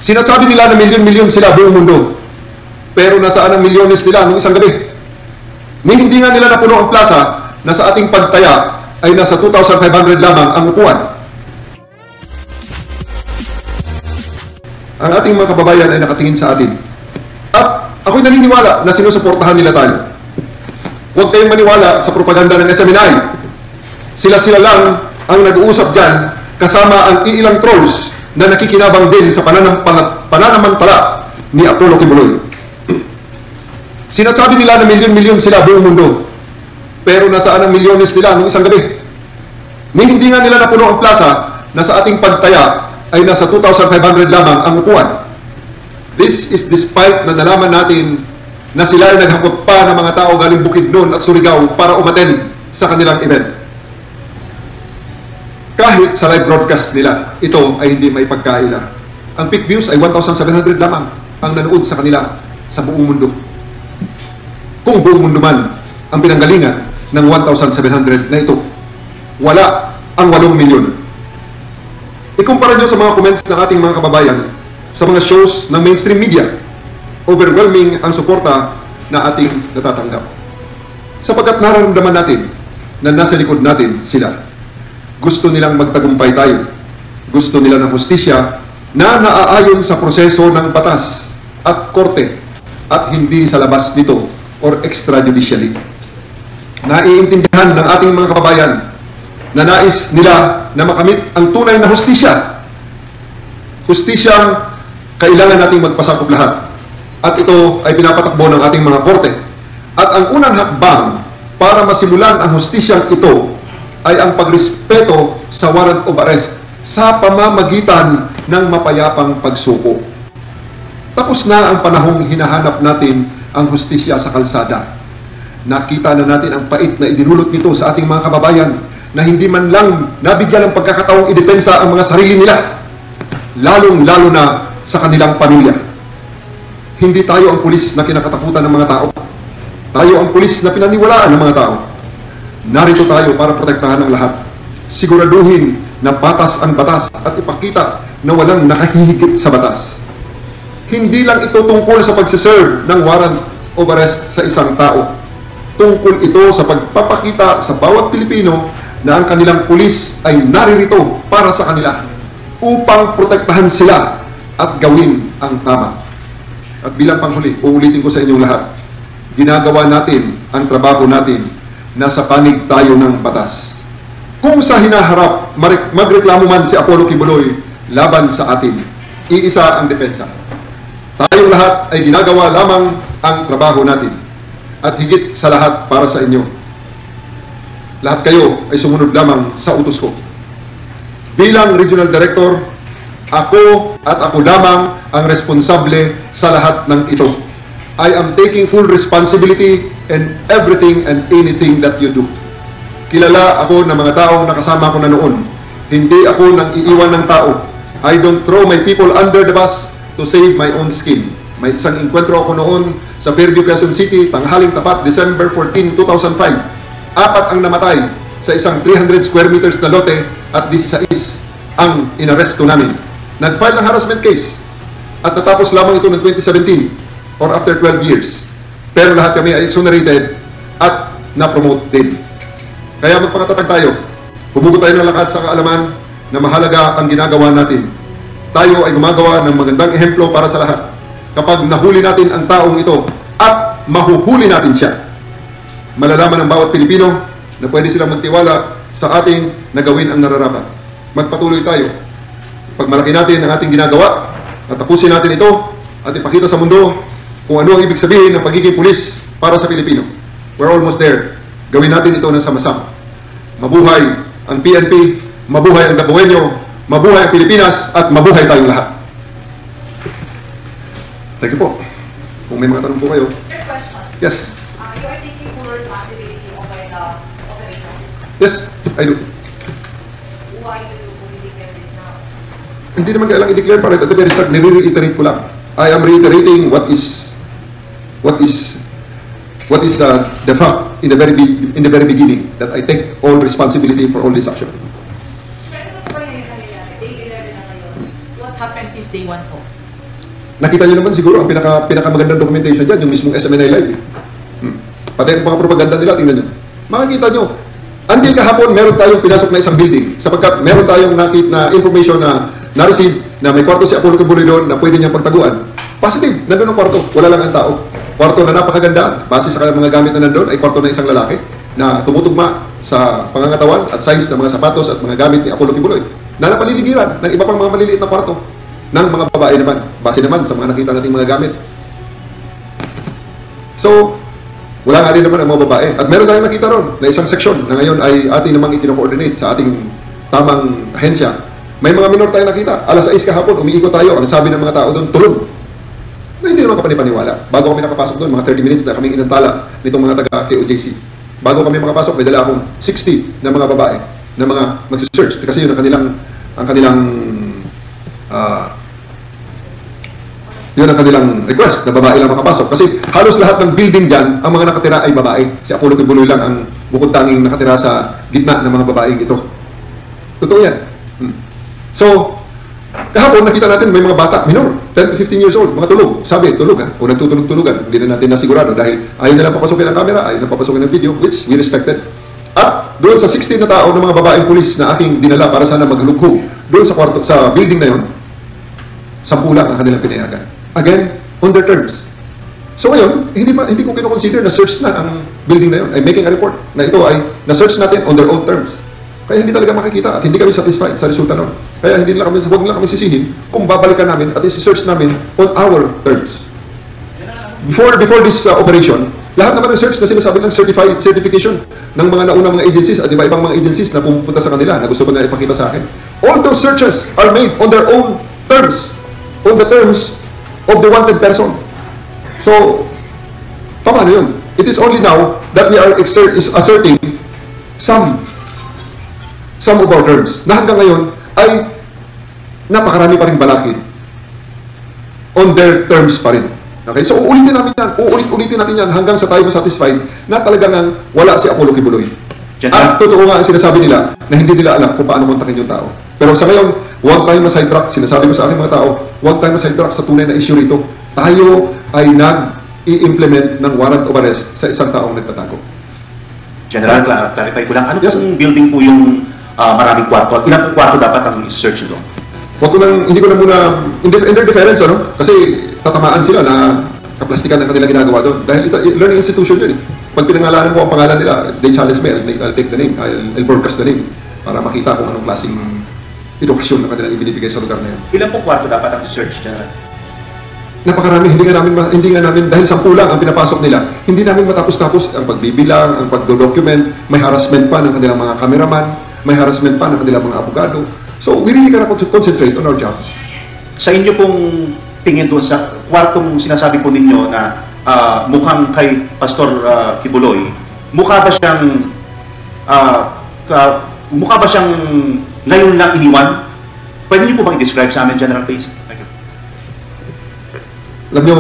Sinasabi nila na milyon-milyon sila buong mundo. Pero nasaan ang milyones nila nung isang gabi? Hindi nga nila napuno ang plaza na sa ating pagtaya ay nasa 2,500 lamang ang upuan. Ang ating mga kababayan ay nakatingin sa atin. At ako'y naniniwala na sinusuportahan nila tayo. Huwag kayong maniwala sa propaganda ng SMNI. Sila-sila lang ang nag-uusap dyan kasama ang iilang trolls na nakikinabang din sa pananamantala ni Apollo Kibuloy. Sinasabi nila na milyon-milyon sila buong mundo. Pero nasaan ang milyones nila nung isang gabi? Hindi nga nila napuno ang plaza na sa ating pagtaya ay nasa 2,500 lamang ang upuan. This is despite na nalaman natin na sila ay naghakot pa ng mga tao galing Bukidnon at Surigao para umattend sa kanilang event. Kahit sa live broadcast nila, ito ay hindi may pagkaila. Ang peak views ay 1,700 lamang ang nanood sa kanila sa buong mundo. Kung buong mundo man ang pinanggalingan ng 1,700 na ito, wala ang 8 milyon. Ikumpara nyo sa mga comments ng ating mga kababayan sa mga shows ng mainstream media, overwhelming ang suporta na ating natatanggap. Sapagkat nararamdaman natin na nasa likod natin sila. Gusto nilang magtagumpay tayo. Gusto nila ng hustisya na naaayon sa proseso ng batas at korte at hindi sa labas nito or extrajudicially. Naiintindihan ng ating mga kababayan na nais nila na makamit ang tunay na hustisya. Hustisyang kailangan nating magpasakop lahat. At ito ay pinapatakbo ng ating mga korte. At ang unang hakbang para masimulan ang hustisyang ito ay ang pagrespeto sa warrant of arrest sa pamamagitan ng mapayapang pagsuko. Tapos na ang panahong hinahanap natin ang hustisya sa kalsada. Nakita na natin ang pait na idinulot nito sa ating mga kababayan na hindi man lang nabigyan ng pagkakataong idepensa ang mga sarili nila, lalong-lalo na sa kanilang pamilya. Hindi tayo ang pulis na kinakatakutan ng mga tao. Tayo ang pulis na pinaniwalaan ng mga tao. Narito tayo para protektahan ang lahat. Siguraduhin na patas ang batas at ipakita na walang nakahihigit sa batas. Hindi lang ito tungkol sa pagsiserve ng warrant of arrest sa isang tao. Tungkol ito sa pagpapakita sa bawat Pilipino na ang kanilang pulis ay naririto para sa kanila upang protektahan sila at gawin ang tama. At bilang panghuli, uulitin ko sa inyong lahat, ginagawa natin ang trabaho natin, nasa panig tayo ng batas. Kung sa hinaharap, magreklamo man si Apollo Kibuloy laban sa atin, iisa ang depensa. Tayong lahat ay ginagawa lamang ang trabaho natin. At higit sa lahat para sa inyo. Lahat kayo ay sumunod lamang sa utos ko. Bilang Regional Director, ako at ako lamang ang responsable sa lahat ng ito. I am taking full responsibility in everything and anything that you do. Kilala ako ng mga taong nakasama ko na noon. Hindi ako nang iiwan ng tao. I don't throw my people under the bus to save my own skin. May isang enkwentro ako noon sa Fairview, Quezon City, tanghaling tapat, December 14, 2005. 4 ang namatay sa isang 300 square meters na lote at 16 ang inaresto namin. Nag-file ng harassment case at natapos lamang ito ng 2017 or after 12 years. Pero lahat kami ay exonerated at na-promote din. Kaya magpakatatag tayo. Humugot tayo ng lakas sa kaalaman na mahalaga ang ginagawa natin. Tayo ay gumagawa ng magandang ehemplo para sa lahat. Kapag nahuli natin ang taong ito at mahuhuli natin siya, malalaman ng bawat Pilipino na pwede silang magtiwala sa ating na gawin ang nararapat. Magpatuloy tayo. Pagmalaki natin ang ating ginagawa at tapusin natin ito at ipakita sa mundo kung ano ang ibig sabihin ng pagiging pulis para sa Pilipino. We're almost there. Gawin natin ito ng sama-sama. Mabuhay ang PNP, mabuhay ang Dabueño, mabuhay ang Pilipinas, at mabuhay tayong lahat. Thank you po. Kung may mga tanong po kayo. Yes. You are taking full responsibility over the operation? Yes, I do. Why do you declare this now? Hindi naman kailang i-declare pa rin. At the very start, nire-reiterate ko lang. I am reiterating what is the fact in the very beginning, that I take all responsibility for all this action. Pero ano po yung nangyayari? Day 11 na ngayon. What happened since day 1 po? Nakita niyo naman siguro ang pinakamagandang documentation dyan, yung mismong SMNI Live. Pati ang mga propaganda nila, tingnan nyo. Makikita nyo, until kahapon, meron tayong pinasok na isang building sapagkat meron tayong nakita na information na na-receive na may kwarto si Apollo Kibuloy doon na pwede niyang pagtaguan. Positive, nandun ang kwarto, wala lang ang tao. Kwarto na napakaganda, base sa mga gamit na nandun, ay kwarto na isang lalaki na tumutugma sa pangangatawan at size ng mga sapatos at mga gamit ni Apollo Kibuloy na napaliligiran ng iba pang mga maliliit na kwarto ng mga babae naman, base naman sa mga nakita nating mga gamit. So, wala nga rin naman ang mga babae. At meron tayong nakita ron na isang seksyon na ngayon ay ating namang itino-coordinate sa ating tamang ahensya. May mga minor tayong nakita. Alas 6 kahapon, umiikot tayo. Ang sabi ng mga tao doon, tulog. Na hindi naman kapanipaniwala. Bago kami nakapasok doon, mga 30 minutes na kami inantala nitong mga taga-KOJC. Bago kami makapasok, may dala akong 60 na mga babae na mga magsisearch. Kasi yun ang kanilang yun ang kanilang request na babae lang makapasok. Kasi halos lahat ng building dyan, ang mga nakatira ay babae. Si Apollo Kibuloy lang ang bukod tanging nakatira sa gitna ng mga babaeng ito. Totoo yan. So, kahapon nakita natin may mga bata, minor, 10 to 15 years old, mga tulog. Sabi, tulog ha, o nagtutulog-tulugan. Hindi na natin nasigurado dahil ayaw nilang papasukin ang camera, ayaw na papasukin ang video, which we respected. At doon sa 16 na tao ng mga babaeng pulis na aking dinala para sana maglughog doon sa kwarto, sa building na yon, 10 lang ang kanilang pinayagan. Again, on their terms. So ngayon, hindi ko kino-consider na search na ang building na yun. I'm making a report na ito ay na-search natin on their own terms. Kaya hindi talaga makikita at hindi kami satisfied sa resulta nun. Kaya huwag lang kami sisihin kung babalikan namin at isi-search namin on our terms. Before this operation, lahat naman ng search na sinasabi ng certification ng mga naunang mga agencies at iba-ibang mga agencies na pumunta sa kanila na gusto ko na ipakita sa akin. All those searches are made on their own terms. On the terms of the wanted person. So, paano yun? It is only now that we are asserting some of our terms na hanggang ngayon ay napakarami pa rin balakid on their terms pa rin. Okay? So, uulitin natin yan hanggang sa tayo satisfied na talagang wala si Apollo Kibuloy. At totoo nga ang sinasabi nila na hindi nila alam kung paano kontakin yung tao. Pero sa ngayon, huwag tayo ma-sidetrack. Sinasabi ko sa aking mga tao, huwag tayo ma-sidetrack sa tunay na issue rito. Tayo ay nag-i-implement ng warrant of arrest sa isang taong nagtatago. General, clarify ko lang. Ano pong building po yung maraming kwarto? At ilang kwarto dapat ang i-search nito? Hindi ko na muna, in their defense, kasi tatamaan sila na kaplastikan ng kanilang ginagawa doon. Dahil learning institution yun eh. Pag pinangalanan ko ang pangalan nila, they challenge me, I'll take the name, I'll broadcast the name para makita kung anong klaseng edukasyon na kanilang ibinibigay sa lugar na yun. Ilang po kwarto dapat ang i-search, General? Napakarami, hindi nga namin, dahil 10 lang ang pinapasok nila, hindi namin matapos-tapos ang pagbibilang, ang pagdo-document, may harassment pa ng kanilang mga cameraman, may harassment pa ng kanilang mga abogado. So, we really cannot concentrate on our jobs. Sa inyo pong tingin doon sa kwartong sinasabi po ninyo na mukhang kay Pastor Kibuloy, mukha ba siyang ngayon lang iniwan? Pwede niyo po bang i-describe sa amin, General Pace? Alam nyo,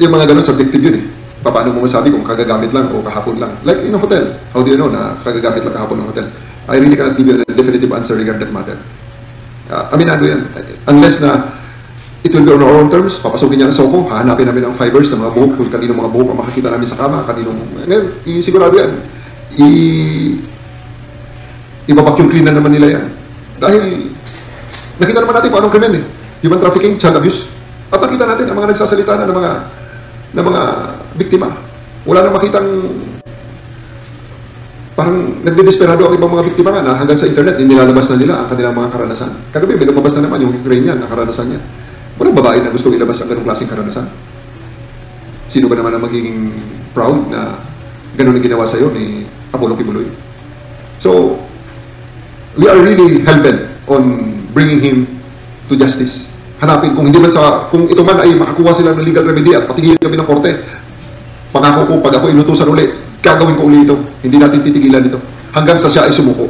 yung mga ganun subjective yun eh. Paano mo masabi kung kagagamit lang o kahapon lang? Like in a hotel, how do you know na kagagamit lang kahapon ng hotel? I really cannot give you a definitive answer regarding that matter. Aminado yan. Unless na it will be on our own terms, papasukin niya ang soko, hahanapin namin ang fibers ng mga buhok, kung kanino mga buhok ang makikita namin sa kama, ngayon, sigurado yan. I-vacuum clean na naman nila yan. Dahil, nakita naman natin kung anong krimen eh. Human trafficking, child abuse. At nakita natin ang mga nagsasalita na ng mga biktima. Wala nang makitang parang nagdidesperado ang ibang mga biktima nga na hanggang sa internet, nilalabas na nila ang kanilang mga karanasan. Kagabi, may lumabas na naman yung Ukrainian na karanasan niya. Walang babae na gusto ilabas ang ganong klaseng karanasan. Sino ba naman ang magiging proud na ganun ang ginawa sa'yo ni Apollo Kibuloy? So, we are really hell-bent on bringing him to justice. Hanapin, kung ito man ay makakuha sila ng legal remedy at patigilin kami ng korte, pangako ko, pag ako inutusan ulit, gagawin ko ulit ito. Hindi natin titigilan ito. Hanggang sa siya ay sumuko.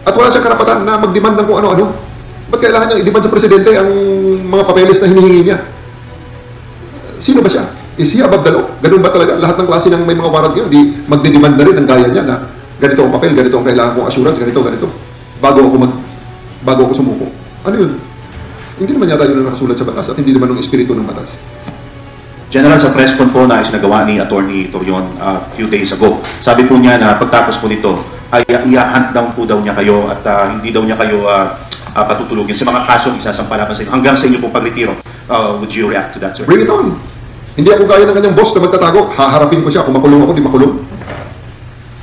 At wala siyang karapatan na mag-demand ng kung ano-ano. Ba't kailangan niyang i-demand sa presidente ang mga papeles na hinihingi niya? Sino ba siya? Is he above the law? Ganun ba talaga? Lahat ng klase ng may mga warrant yun, di magdidemand na rin ang gaya niya na ganito ang papel, ganito ang kailangan kong assurance, ganito. Bago ako sumuko. Ano yun? Hindi naman yata yun ang nakasulat sa batas at hindi naman ang espiritu ng batas. General, sa press con po na isinagawa ni Attorney Torion a few days ago, sabi po niya na pagtapos po nito ay i-hunt down po daw niya kayo at hindi daw niya kayo patutulugin sa mga kasong isasampa laban sa inyo. Hanggang sa inyo pong pagretiro, would you react to that, sir? Bring it on! Hindi ako gaya ng kanyang boss na magtatago. Haharapin ko siya kung makulong ako, di makulong.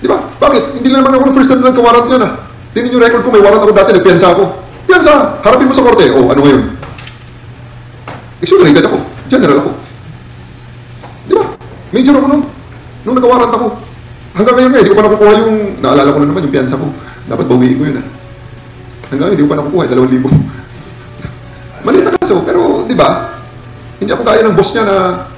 Di ba? Bakit? Hindi na naman ako ng first time na nagka-warrant yun ah. Tingnan yung record ko, may warrant ako dati, nagpiyansa ako. Piyansa! Harapin mo sa korte. Oh, ano ngayon? Exonerated ako. General ako. Di ba? Major ako nung nagka-warrant ako. Hanggang ngayon nga, hindi ko pa nakukuha yung, naalala ko na naman yung piyansa ko. Dapat bawiin ko yun ah. Hanggang ngayon, hindi ko pa nakukuha, 2,000. Maliit na kaso, pero di ba? Hindi ako kaya ng boss niya na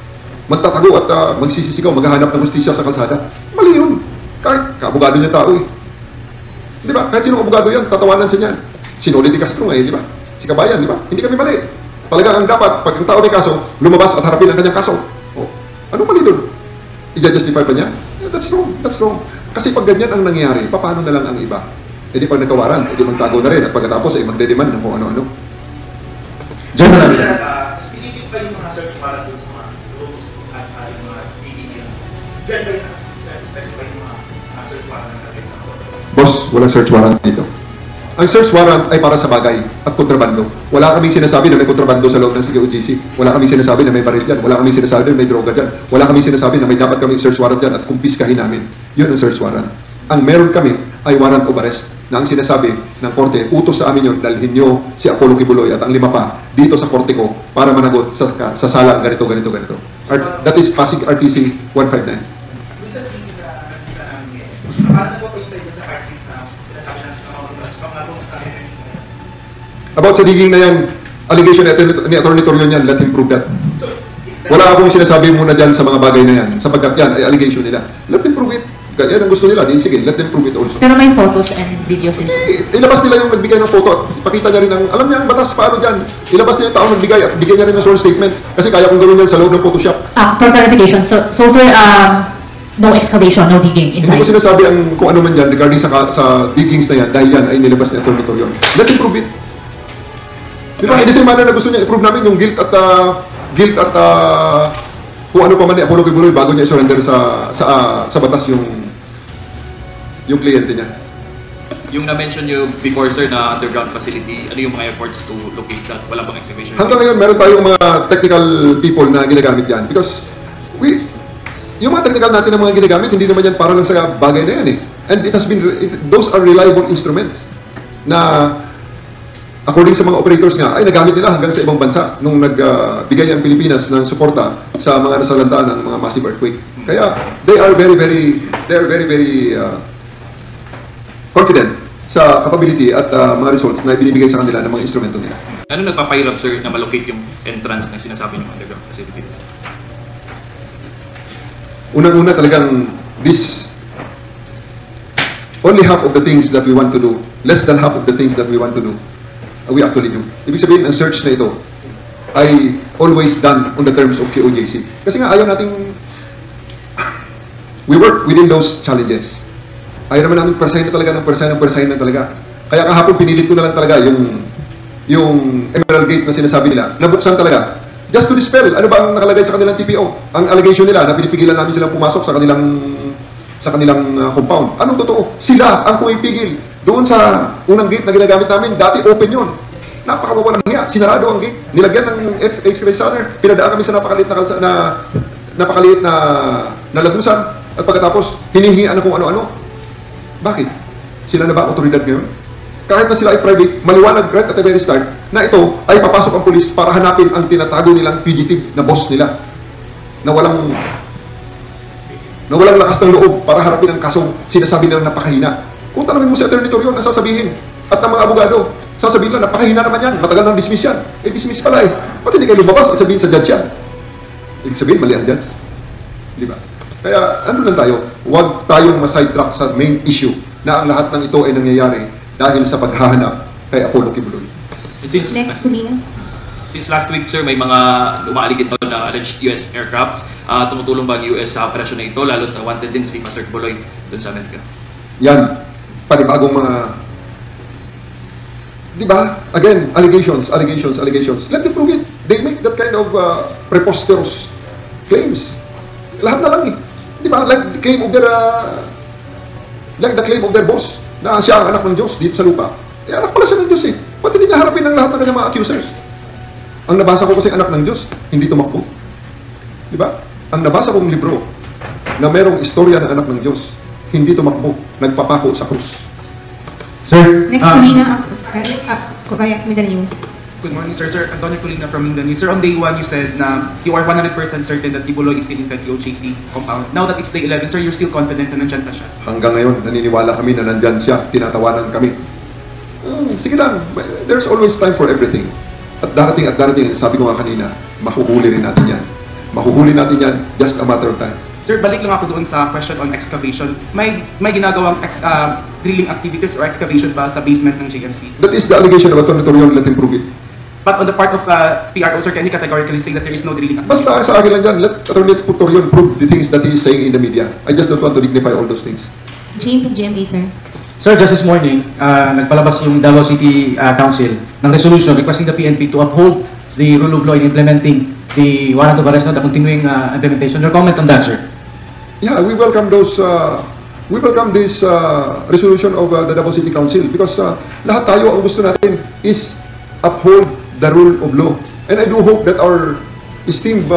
magtatago at magsisisigaw, maghahanap ng hustisya sa kalsada. Mali yun. Kahit kaabogado niya tao eh. Di ba? Kahit sinong abogado yan, tatawanan siya niyan. Si Noli de Castro nga eh, di ba? Si Kabayan, di ba? Hindi kami mali. Talaga ang dapat, pag ang tao may kaso, lumabas at harapin ang kanyang kaso. Oh, ano mali doon? I-justify pa niya? Yeah, that's wrong. That's wrong. Kasi pag ganyan ang nangyayari, paano na lang ang iba? E di pag nagkawaran, e di magtago na rin at pagkatapos ay magde-demand ng kung ano-ano. General, specific pa yung mga search para doon sa mga rules at yung mga DDD. Diyan ba yung specify yung mga search warrant na natin sa court? Boss, walang search warrant dito. Ang search warrant ay para sa bagay at kontrabando. Wala kaming sinasabi na may kontrabando sa loob ng COGC. Wala kaming sinasabi na may baril dyan. Wala kaming sinasabi na may droga dyan. Wala kaming sinasabi na may dapat kaming search warrant dyan at kumpiskahin namin. Yun ang search warrant. Ang meron kami ay warrant of arrest na ang sinasabi ng korte, utos sa amin yun, dalhin nyo si Apollo Kibuloy at ang 5 pa dito sa korte ko para managot sa sala ganito. That is Pasig RTC 159. Doon sa nakikita namin ngayon, paano po kayo sa archive na sinasabi na sa mga rules na rin? About sa digging na yan, allegation ni Atty. Torion yan, let him prove that. Wala akong sinasabi muna dyan sa mga bagay na yan, sapagkat yan ay allegation nila. Let them prove it. Yan ang gusto nila. Di, sige, let them prove it also. Pero may photos and videos din. Ilabas nila yung nagbigay ng photo at ipakita niya rin ang, alam niya ang batas paano dyan. Ilabas niya yung taong nagbigay at bigyan niya rin ng sworn statement. Kasi kaya kong gawin yan sa loob ng Photoshop. For clarification, so sir, no excavation, no digging Hindi ko inside. sinasabi ang kung ano man yan regarding sa diggings na yan dahil yan ay nilabas ni Atty. Torion. Let him prove it. Di ba? In the same manner na gusto niya i-prove namin yung guilt at kung ano pa man ni Apollo Kibuloy bago niya i-surrender sa batas yung kliyente niya. Yung na-mention nyo before, sir, na underground facility, ano yung mga efforts to locate that? Wala bang excavation? Hanggang ngayon, meron tayong mga technical people na ginagamit yan. Because, yung mga technical natin na mga ginagamit, hindi naman yan para lang sa bagay na yan eh. And those are reliable instruments na, according sa mga operators nga, ay nagamit nila hanggang sa ibang bansa nung nagbigay ang Pilipinas ng suporta sa mga nasalanta ng mga massive earthquake. Kaya, they are very, very confident sa capability at mga results na ibinibigay sa kanila ng mga instrumento nila. Ano nagpapahirap, sir, na malocate yung entrance na sinasabi ng underground facility? Unang-una talagang only half of the things that we want to do, less than half of the things that we want to do, we actually do. Ibig sabihin, ang search na ito ay always done on the terms of COJC. Kasi nga, ayaw nating we work within those challenges. Ayaw naman namin persahin na talaga ng talaga. Kaya kahapon pinilit ko na lang talaga yung Emerald Gate na sinasabi nila, nabuksan talaga. Just to dispel, ano ba ang nakalagay sa kanilang TPO? Ang allegation nila na pinipigilan namin silang pumasok sa kanilang compound. Anong totoo? Sila ang pumipigil. Doon sa unang gate na ginagamit namin, dati open yun. Napakawawa ng hiya. Sinarado ang gate. Nilagyan ng X-ray scanner. Pinadaan kami sa napakaliit na lagusan. At pagkatapos, hinihingian na kung ano-ano. Bakit? Sila na ba ang otoridad ngayon? Kahit na sila ay private, maliwanag right at the very start na ito ay papasok ang pulis para hanapin ang tinatago nilang fugitive na boss nila na walang lakas ng loob para harapin ang kasong sinasabi nilang napakahina. Kung tanongin mo si Atty. Torion, ang sasabihin at ng mga abogado, sasabihin lang, napakahina naman yan, matagal nang dismiss yan. Eh, dismiss pala eh. Pati hindi kayo lumabas at sabihin sa judge yan. Ibig sabihin, mali ang judge. Di ba? Kaya, ano lang tayo, huwag tayong ma-sidetrack sa main issue na ang lahat ng ito ay nangyayari dahil sa paghahanap kay Apollo Kibuloy. Next, Kulina. Since last week, sir, may mga umaaligid ito na alleged US aircraft. Tumutulong ba ang US sa operasyon na ito, lalo na wanted din si Pastor Kibuloy doon sa Amerika? Yan, panibagong mga Di ba? Again, allegations. Let them prove it. They make that kind of preposterous claims. Lahat na lang eh. Di ba? Like the claim of their boss na siya ang anak ng Diyos dito sa lupa. Eh, anak pala siya ng Diyos eh. Ba't hindi niya harapin ang lahat ng kanyang mga accusers? Ang nabasa ko kasi anak ng Diyos, hindi tumakbo. Di ba? Ang nabasa kong libro na merong istorya ng anak ng Diyos, hindi tumakbo, nagpapako sa krus. Sir, Next, Colina, Kukaya, Mindanao News. good morning, sir. Sir, Antonio Colina from Mindanao News. Sir, on day 1, you said na you are 100% certain that Kibuloy is still inside the OJC compound. Now that it's day 11, sir, you're still confident na nandyan pa siya? Hanggang ngayon, naniniwala kami na nandyan siya, tinatawanan kami. Sige lang, there's always time for everything. At darating, sabi ko nga kanina, mahuhuli rin natin yan. Mahuhuli natin yan, just a matter of time. Sir, balik lang ako doon sa question on excavation. May ginagawang drilling activities or excavation ba sa basement ng JMC? That is the allegation of Atty. Torion, let him prove it. But on the part of PRO, sir, can you categorically say that there is no drilling activity? Basta sa akin lang dyan, let Atty. Torion prove the things that he is saying in the media. I just don't want to dignify all those things. James of GMA, sir. Sir, just this morning, nagpalabas yung Davao City Council ng resolution requesting the PNP to uphold the rule of law in implementing the warrant of arrest, the continuing implementation. Your comment on that, sir? Yeah, we welcome those. We welcome this resolution of the Davao City Council because lahat tayo ang gusto natin is uphold the rule of law. And I do hope that our esteemed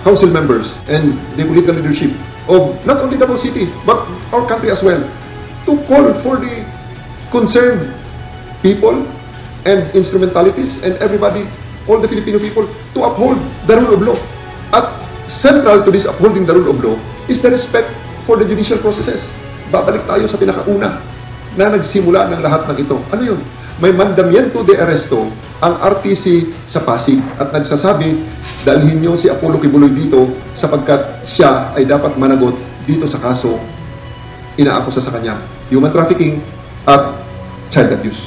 council members and the political leadership of not only Davao City but our country as well to call for the concerned people and instrumentalities and everybody, all the Filipino people, to uphold the rule of law. At central to this upholding the rule of law is the respect for the judicial processes. Babalik tayo sa pinakauna na nagsimula ng lahat ng ito. Ano yun? May mandamiento de arresto ang RTC sa Pasig at nagsasabi, dalhin niyo si Apollo Kibuloy dito sapagkat siya ay dapat managot dito sa kaso inaakusa sa kanya, human trafficking at child abuse.